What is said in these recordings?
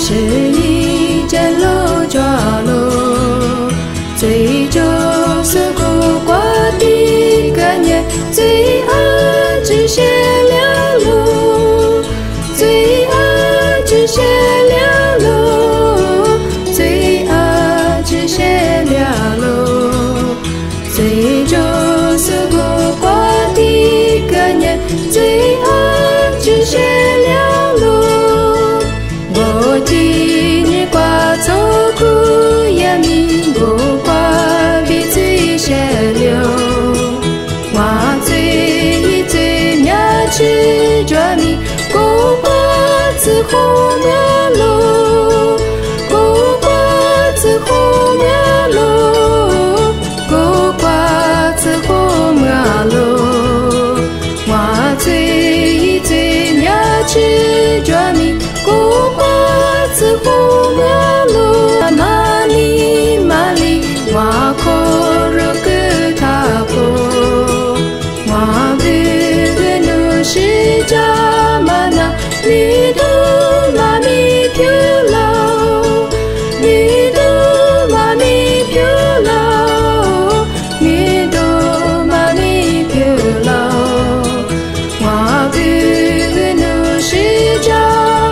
是一阵路着路，最就是苦瓜的个年，最爱只写了路，最爱只写了路，最爱只写了路，最就是苦瓜的个年，最爱只写了路。我今日挂错苦呀米，我挂比最些流，我最妙吃着米，我挂子后面路，我挂子后面路，我挂子后面路，我最妙吃着米。自后面路马里马里，我可热个他婆，我不努是扎玛那米多玛米飘老，米多玛米飘老，米多玛米飘老，我不努是扎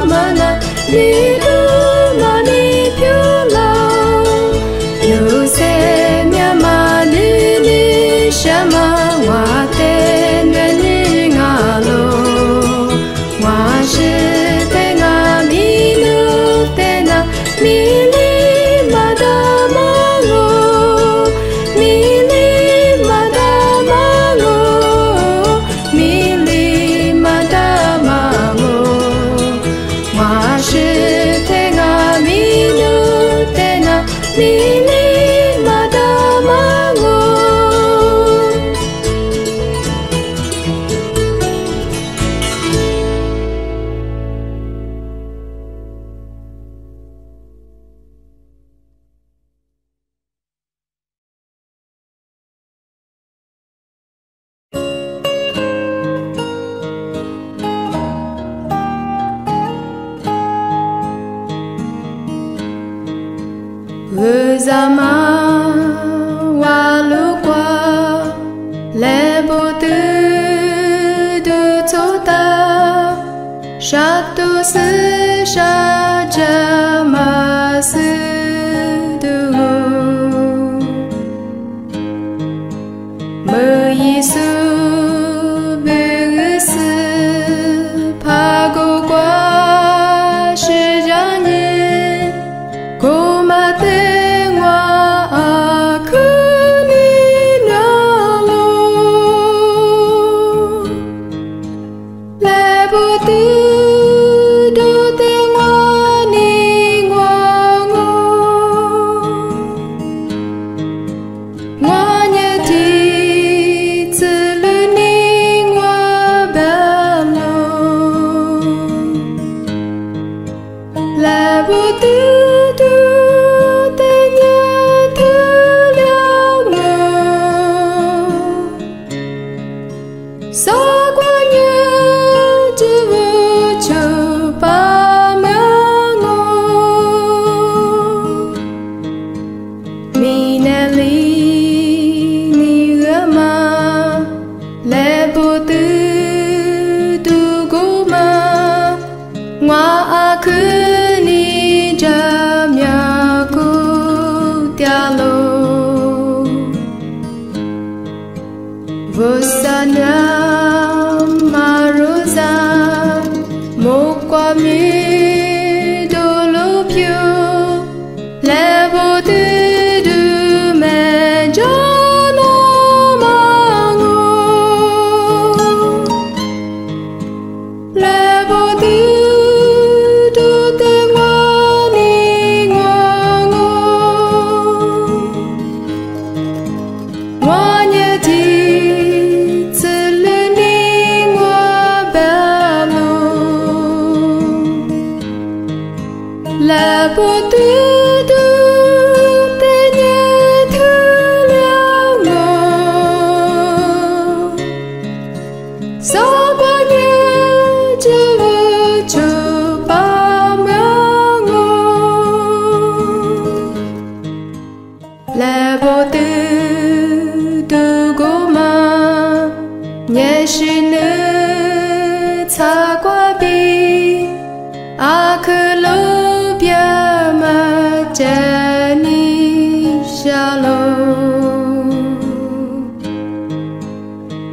玛那米。Zama walukwa lebote de tota château se chajama se de me yisu beuse pago kwa shijanye komate So Aku lupa menjadi shalom.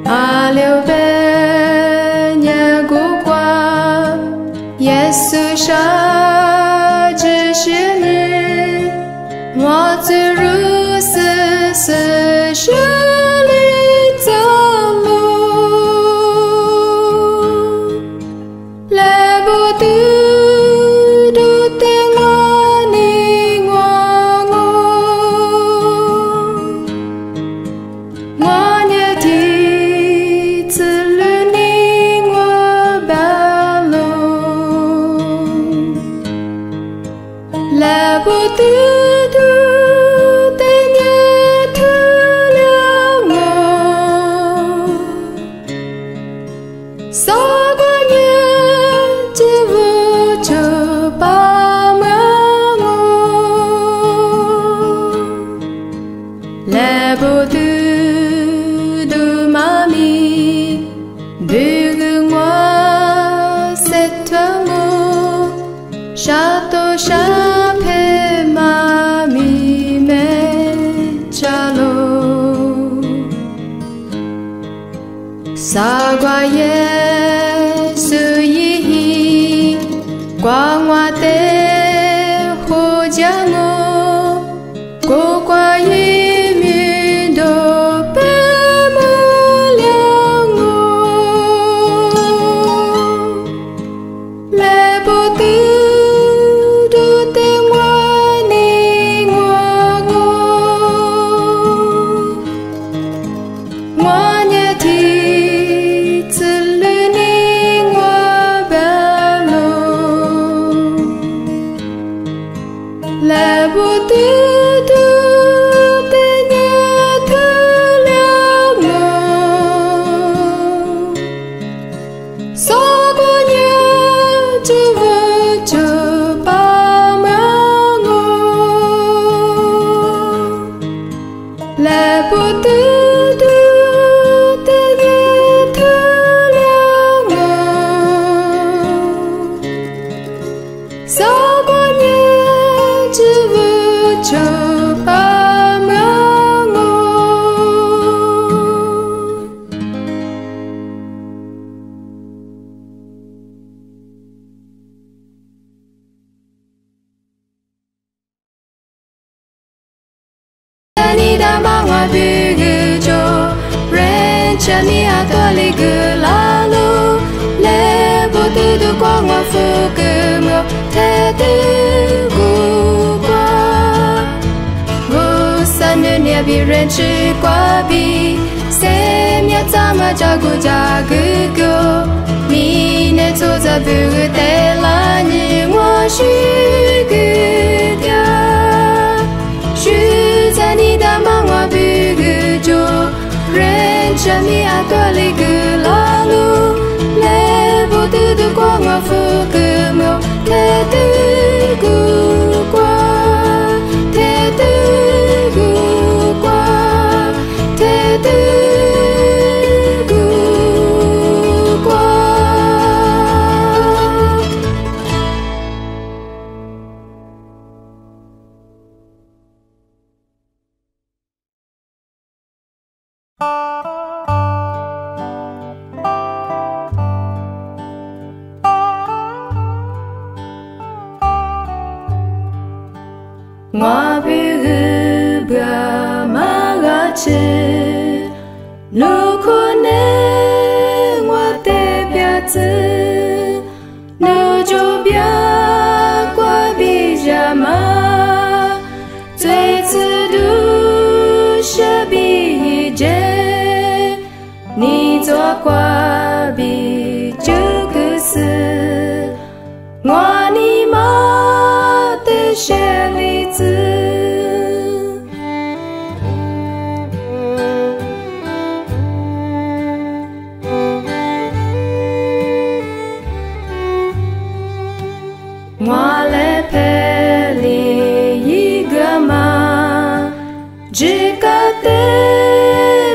Aleu banyak gua Yesus杀这些日，我自如是学里走路，来不得。傻瓜耶稣意，光我的护家我，过挂一面都不不了我，来不得都等我你我也听。来不得都等你特了我，傻瓜娘只为这把忙我，来不得都等你特了我，傻瓜娘。只为这把忙我。你的忙我比个着，人家你阿多里个拉路，来不得的光我付个我，太的。你别人吃瓜比，谁面怎么照顾家哥哥？明年做着不带了你我许个的，许在你的忙我不个着，人家你阿多里个拉路，来不得的光我付个我，太的个瓜，太的。我比个不马个吃，如果能我的表子，你就别过比较嘛，最次都是比着，你做过比这个事，我你妈的血里子。我来陪你一个嘛，只个的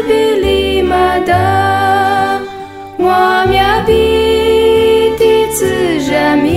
比你嘛的，我苗比的自然米，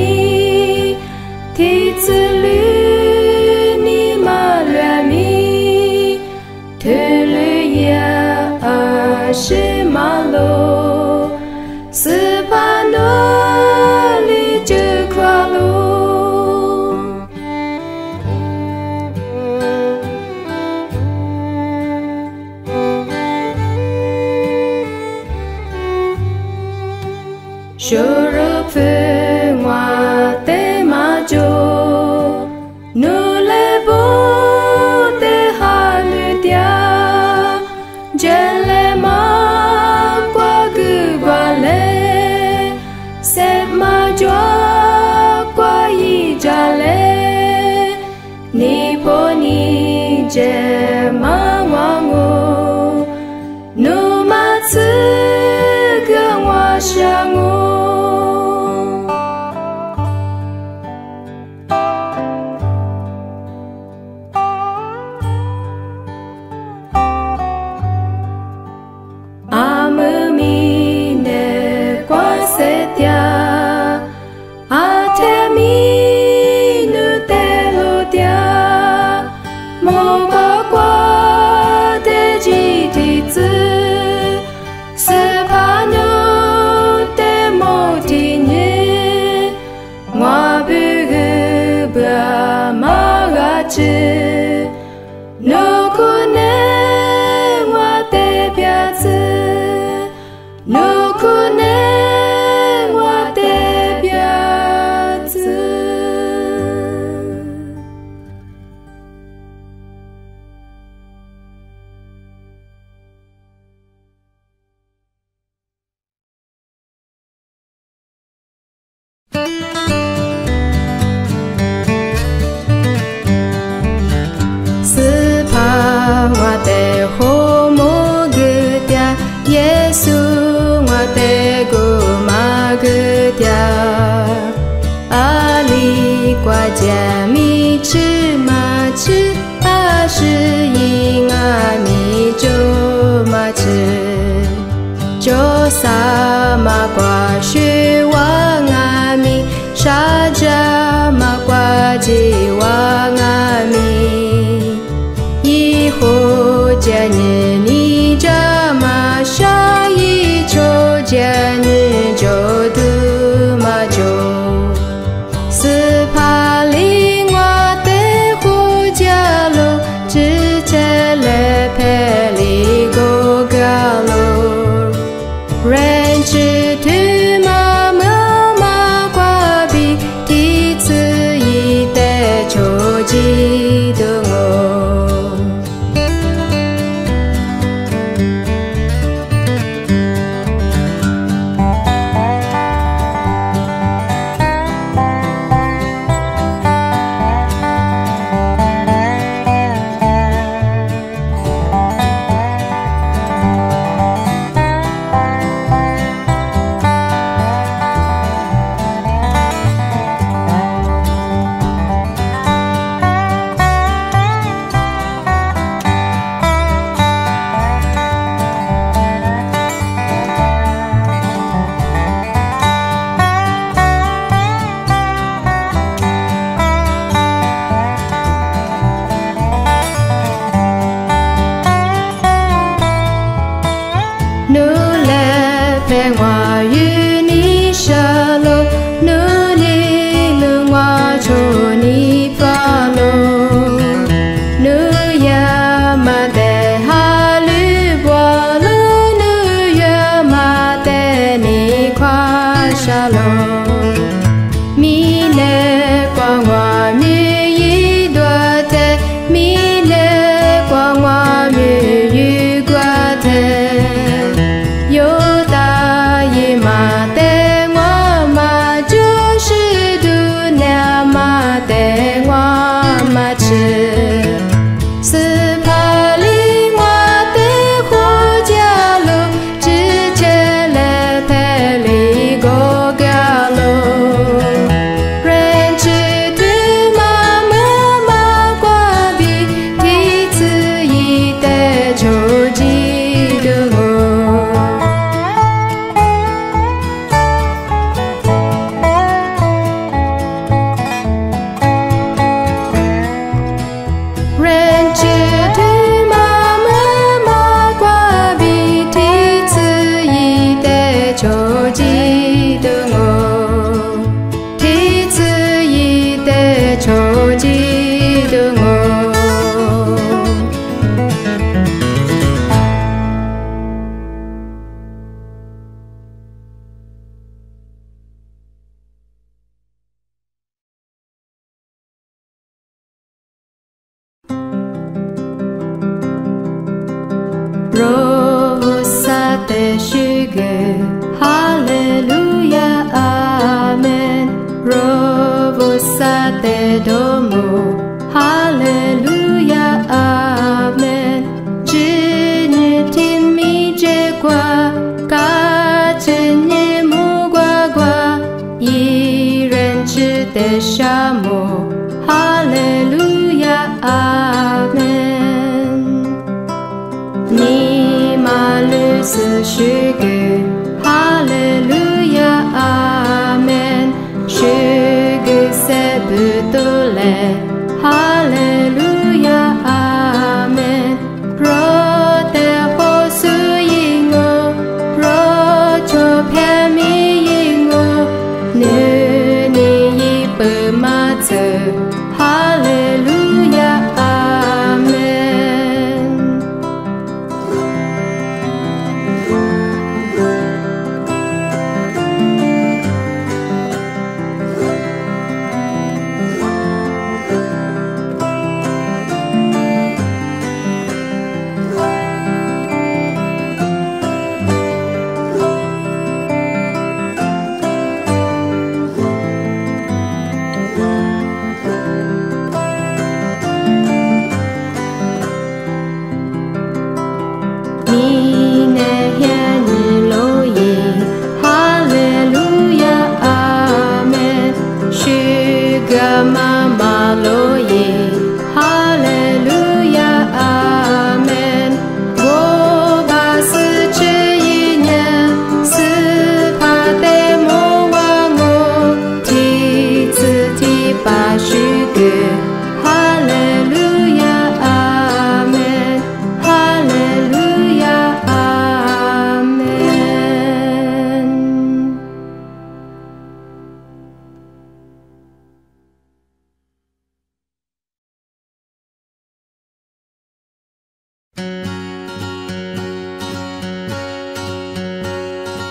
子，努库内我的表子，努库内我的表子。斯帕我的父母个家，耶稣我的姑妈个家，阿里瓜家米吃嘛吃，阿是因阿米就嘛吃，就萨嘛瓜是王阿米，沙家嘛瓜吉王阿米。后家日你家嘛下一秋家日就度嘛就，斯帕里我的后家路，只在来陪里go家路，人知土嘛么嘛瓜比，第次一代秋季的我。我与你舍喽，努力能我求你发喽，努呀嘛的哈鲁波喽，努呀嘛的你夸沙喽，米勒光我米一多的，米勒光我米一瓜的。斯帕里我的后家路，只见了陪里go家路，人知土妈妈妈瓜比，第次一代秋季的我。秋季的我，第次一代秋季的我。Rosa te shuge, Hallelujah, Amen. Rosa te domo, Hallelujah, Amen. 只日听米结瓜，嘎只日木瓜瓜，一人吃的沙漠， Hallelujah, Amen. 你马律斯许给，哈利路亚，阿门。许给塞不多嘞，哈利路亚，阿门。若得好苏因我，若就偏迷因我，女你一百马车，哈利路亚。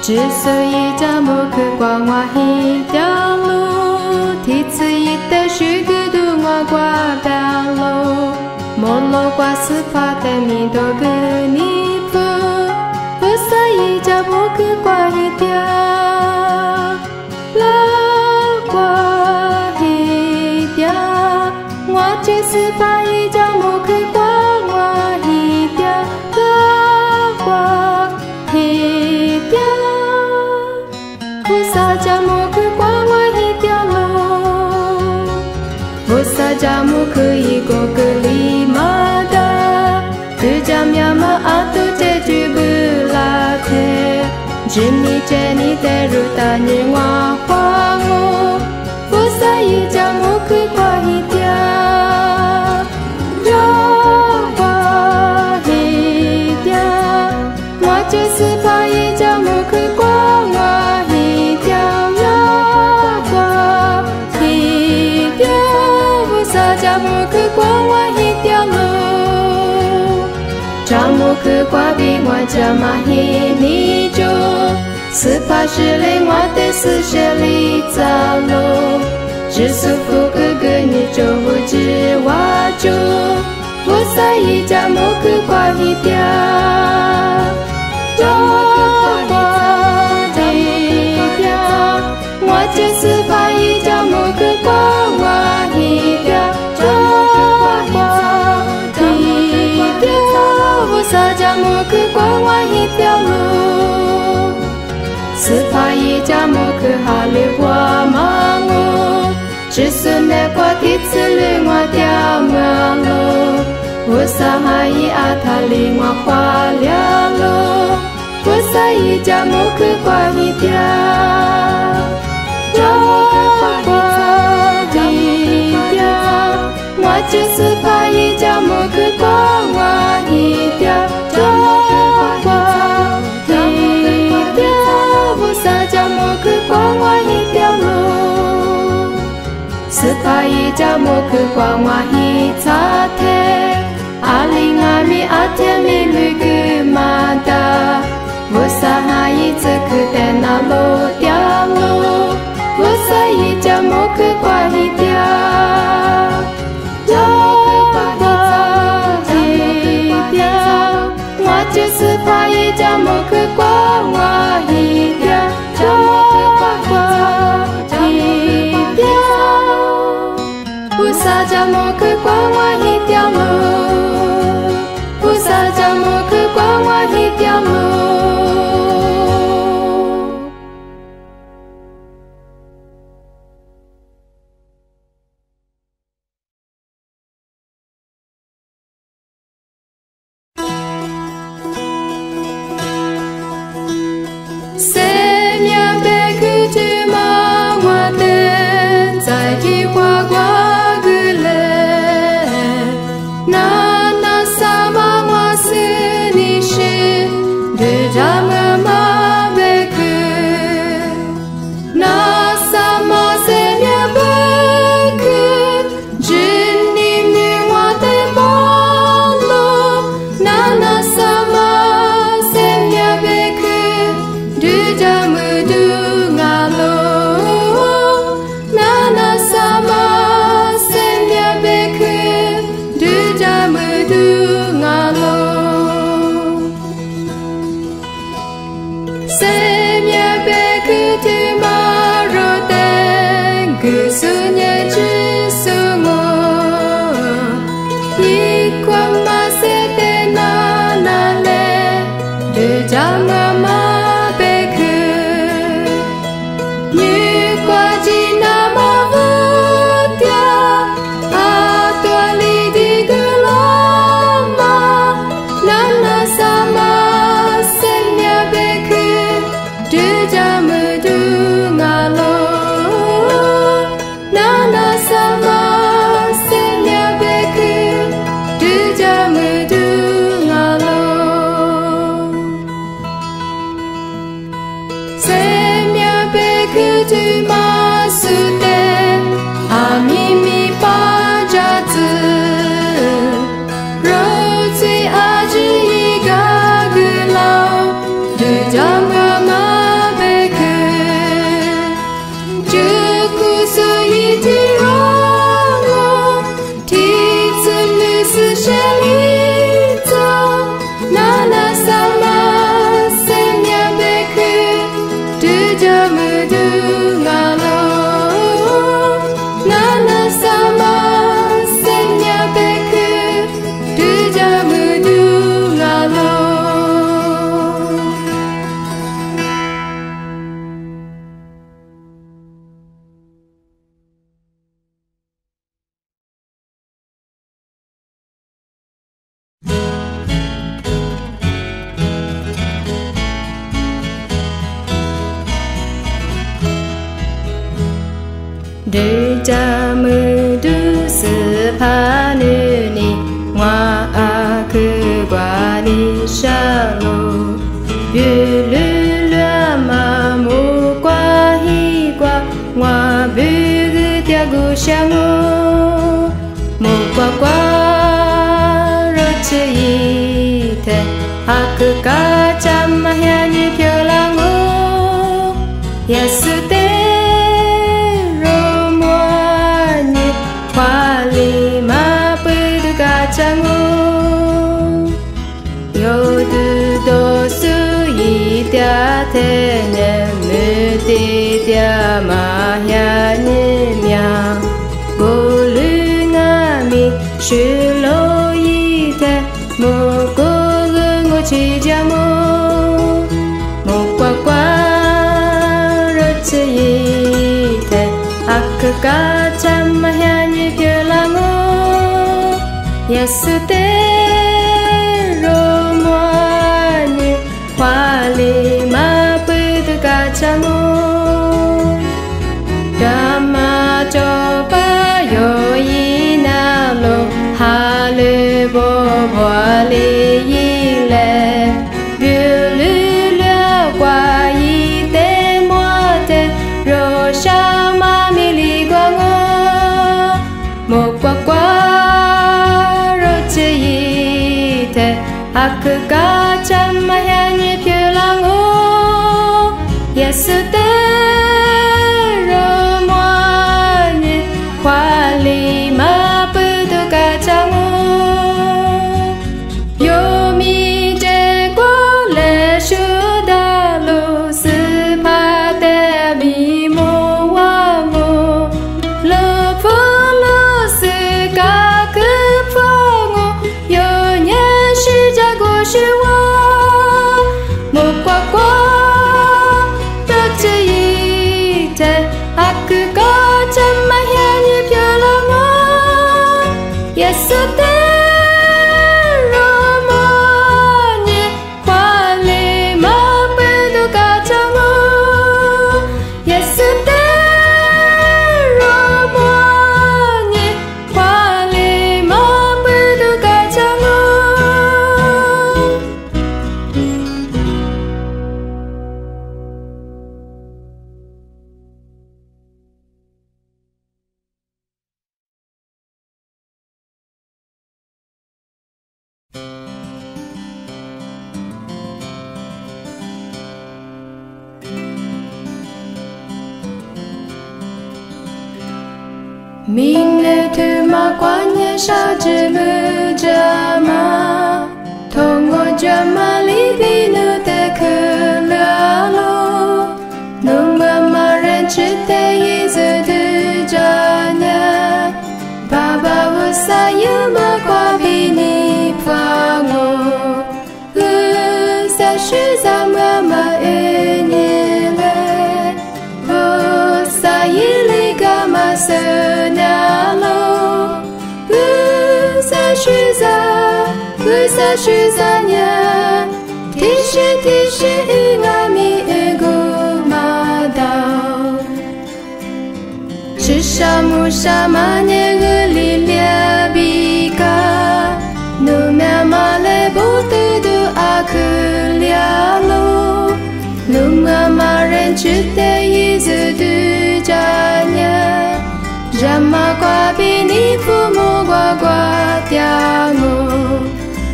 之所以这么去逛我一条路，第次一的许个度我挂边路，莫罗挂斯帕的米多个尼夫，不所以这么去挂一条，拉挂一条，我只是怕一这么去挂我一条，拉挂一条。菩萨家母去逛我一条路，菩萨家母可以过个里马达，只家苗嘛阿都这句不拉贴，只你这你的路大日我花我，菩萨一家母去逛一条，绕花一条，我就是怕一家母去逛我。家母去逛我一条路，家母去逛比我家嘛一米多，是怕是令我的思想里走路，只舒服个个你就不知我就，我所以家母去逛一条，绕逛一条，我就是怕一家母去逛我一条。萨家母去逛我一条路，是怕一家母去哈里我忙我，只是那挂第次里我掉马路，我萨哈伊阿塔里我花了路，我萨一家母去逛一条，绕逛一条，我只是怕一家母去逛我一条。是怕一家母去逛我一擦天，阿里阿米阿天米绿个马达，我萨哈一次去在那路条路，我萨一家母去逛一条，绕逛一条，我就是怕一家母去逛我一条，绕逛一条。菩萨家母去逛我一条路，菩萨家母去逛我一条路。Dejamudu sepanuni Wa akugwani shalo Yululua mamu kwa higwa Wa bugu tiagu shangu Mukwa kwa roche ite Aku kaca mahyani pyolangu Yasute Mutia mahyanya Golungami shulo ite Mukulungu chijamu Mukwakwa roche ite Aku kaca mahyanya pyolangu Yasute romwani Wali maputu kacamu Dhamma coba yoi nalo Halu bobwali yile Bulula kwa yite mote Rosha mamili gwango Mokwa kwa roche yite Aku kaca mahyanya pyolangu Yasute romwani Wali maputu kacamu Yomi je kwale shudalu Sepate mimo wangu Lepulu sekaku pangu Yonya shijagu shiwa Mukwakwa roche ite Aku kaca mahyanya pyolangu Yasute romwani Wali maputu kacamu Yasute romwani Wali maputu kacamu Minute makwanya shajimu jama Tongo jama libinu te kulalo Nungma maren chite yizu dujanya Baba wusayu makwa bini pango Usa shuza mama unyile Wusayu gama sunalo Usa shuzanya Tishi ingami ego madao Shishamu shamanye gulilia bika Numya male botudu akulialo Nunga maren chute yizu dujanya Jama kwa bini fumu gwa tiamu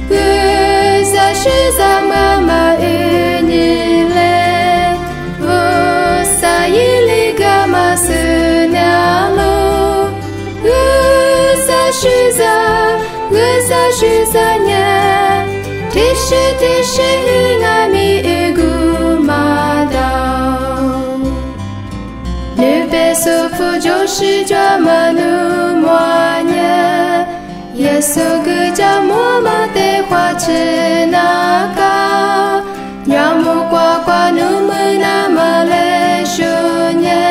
Usa shuza mama unyile Usa yili gama sunya susanya tishi ngami igumadao nu besofu joshi jama nu moanya yesu geja mate kwa chenaka nyamu kwa nu mena maleshunya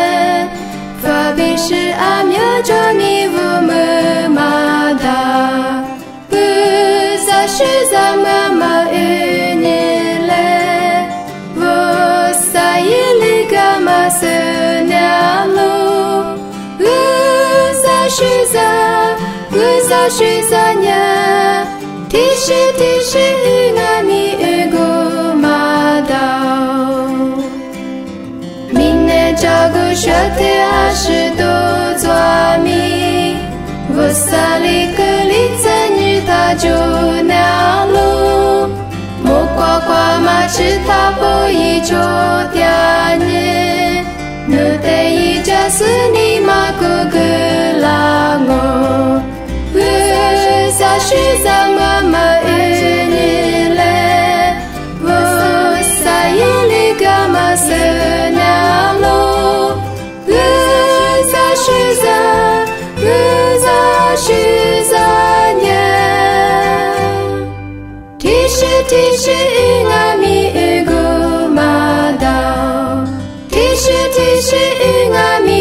fabi shi amya jani vu mada sa shi za mama unile vu sa yili gama senyalo sa shi za nya tishi ngami igumadao minne jagu shate ashido zwami vusali kelitsa nyita junalo mokwa machita poi chotianye nute ijasuni makugelango sa shi za mama unile vusa yili gama senyalo sa shi za nya tishi ngami igumadao tishi ngami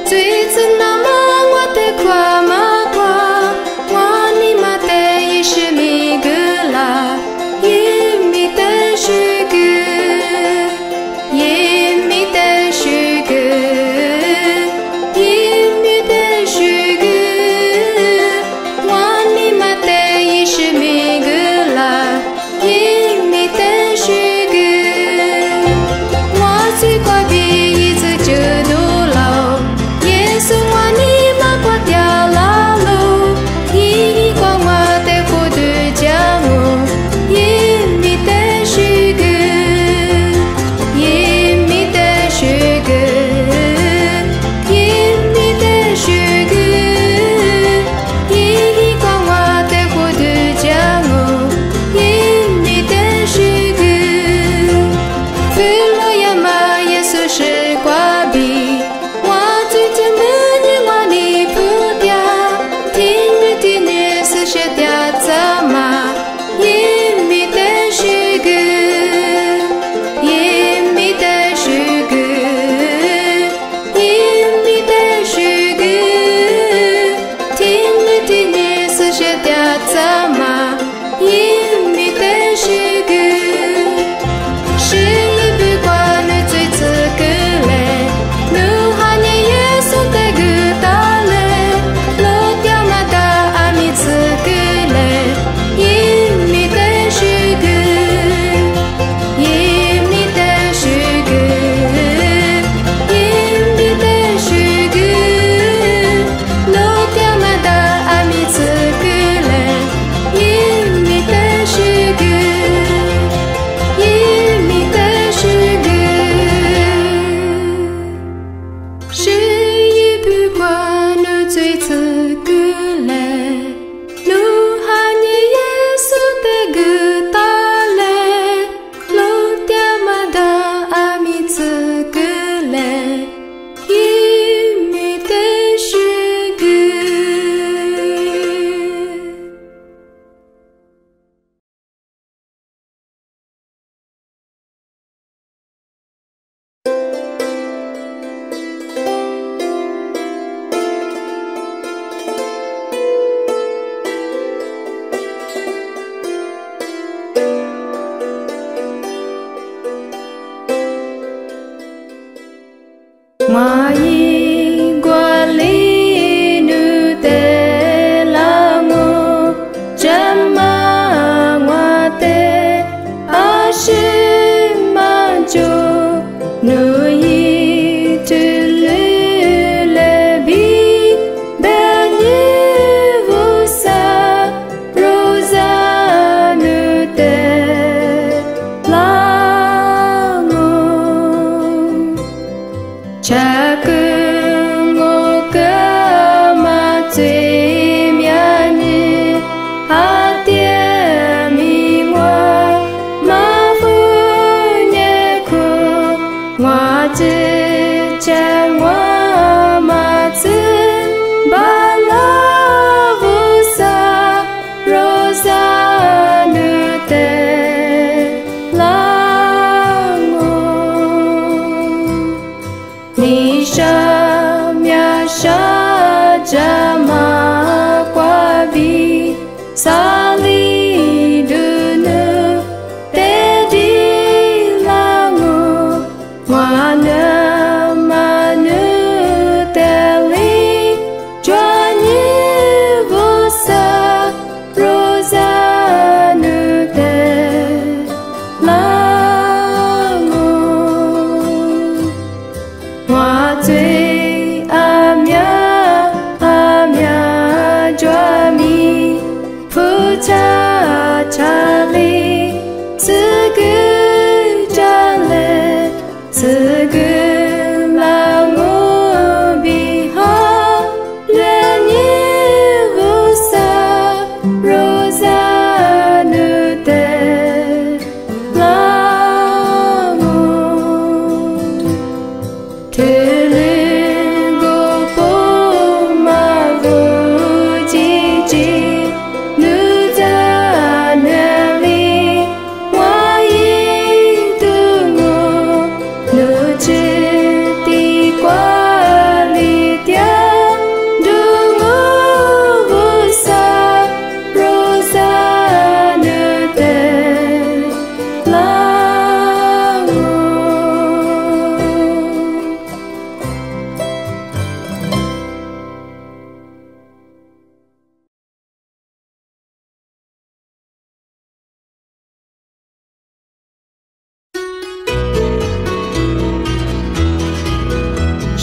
最真那么我的夸嘛夸，我你妈的一是米格拉，也米的是个，也米的是个，也米的是个，我你妈的一是米格拉，也米的是个，我最快比一直就都老。送我你妈挂掉了。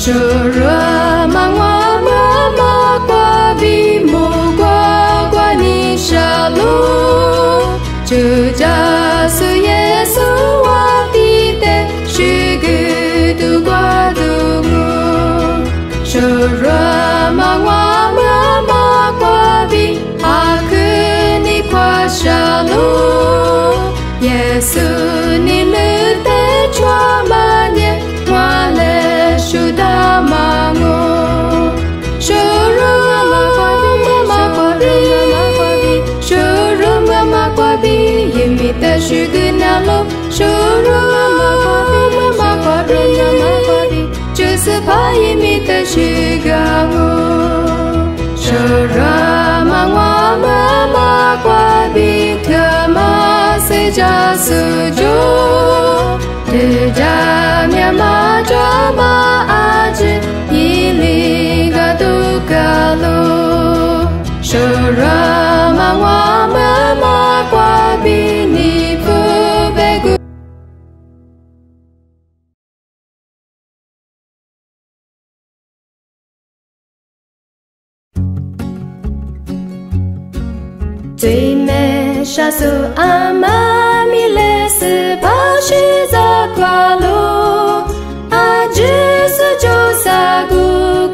Shura mangwa mama kwa bimo kwa ni shalu Juja su Yesu wa pite shugu du kwa dungu Shura mangwa mama kwa bi akuni kwa shalu Yesu ni lute chwa manye wale shuda mango Shuru mama kwa bi yimita shugunalo Shuru mama kwa bi Jusupa yimita shugango Shuru mama kwa bi kama seja sujo Deja miama jama aje iliga dukalo Shura mangwa mama kwa bini pubegu Tui me shasu ama mi lesi bashi za kwalo Aji su jo sagu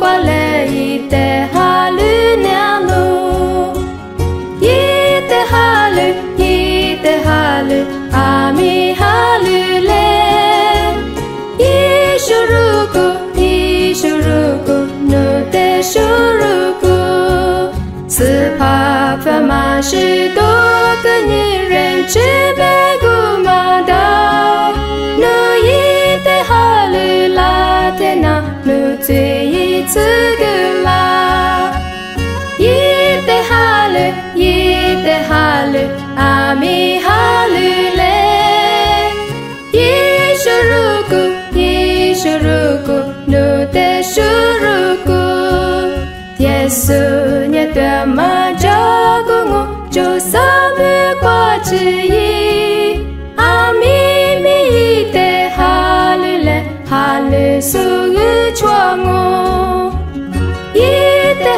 kwa le ite halu nyalo Ite halu ami halu le Ishuruku no te shuruku Sipa fama shi do ke ni ren chi be gu ma da No ite halu la te na no te yi tsu gu la Ite halu ami halu le Ishuruku no te shuruku Yesu nye te ma jagungu jo sabu kwa chi Ami mi ite halu le halu sugu chwangu Ite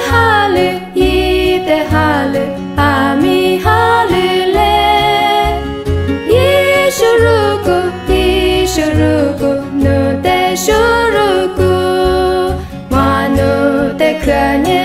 halu ami halu le Ishuruku no te shuruku Wano te kranye